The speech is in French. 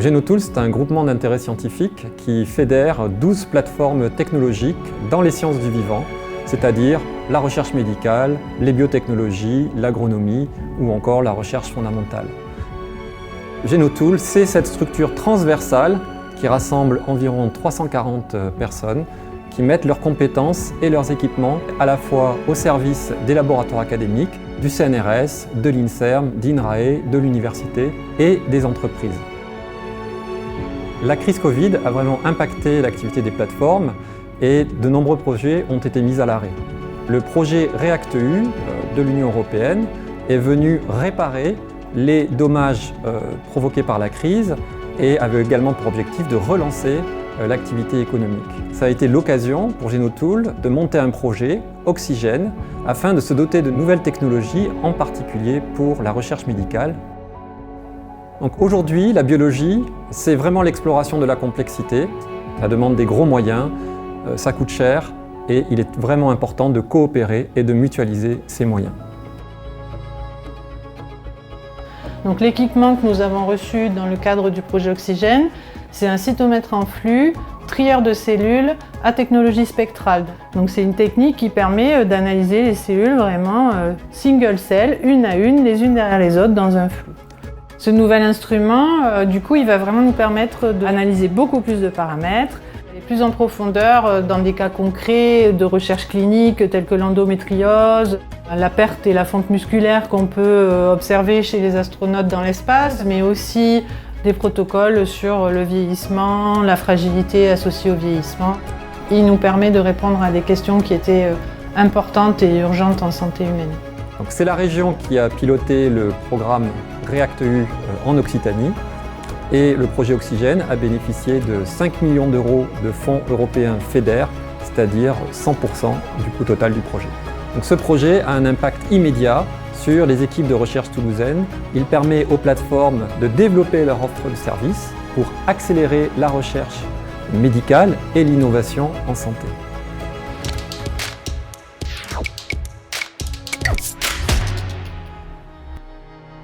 Genotools, c'est un groupement d'intérêt scientifique qui fédère 12 plateformes technologiques dans les sciences du vivant, c'est-à-dire la recherche médicale, les biotechnologies, l'agronomie ou encore la recherche fondamentale. Genotools, c'est cette structure transversale qui rassemble environ 340 personnes qui mettent leurs compétences et leurs équipements à la fois au service des laboratoires académiques, du CNRS, de l'INSERM, d'INRAE, de l'université et des entreprises. La crise Covid a vraiment impacté l'activité des plateformes et de nombreux projets ont été mis à l'arrêt. Le projet REACT-EU de l'Union européenne est venu réparer les dommages provoqués par la crise et avait également pour objectif de relancer l'activité économique. Ça a été l'occasion pour Genotools de monter un projet Oxygène afin de se doter de nouvelles technologies, en particulier pour la recherche médicale. Donc aujourd'hui, la biologie, c'est vraiment l'exploration de la complexité. Ça demande des gros moyens, ça coûte cher et il est vraiment important de coopérer et de mutualiser ces moyens. Donc l'équipement que nous avons reçu dans le cadre du projet Oxygène, c'est un cytomètre en flux, trieur de cellules à technologie spectrale. Donc c'est une technique qui permet d'analyser les cellules vraiment single cell, une à une, les unes derrière les autres dans un flux. Ce nouvel instrument, du coup, il va vraiment nous permettre d'analyser beaucoup plus de paramètres, et plus en profondeur dans des cas concrets de recherche clinique tels que l'endométriose, la perte et la fonte musculaire qu'on peut observer chez les astronautes dans l'espace, mais aussi des protocoles sur le vieillissement, la fragilité associée au vieillissement. Il nous permet de répondre à des questions qui étaient importantes et urgentes en santé humaine. C'est la région qui a piloté le programme REACT-EU en Occitanie et le projet Oxygène a bénéficié de 5 millions d'euros de fonds européens FEDER, c'est-à-dire 100% du coût total du projet. Donc ce projet a un impact immédiat sur les équipes de recherche toulousaines. Il permet aux plateformes de développer leur offre de services pour accélérer la recherche médicale et l'innovation en santé.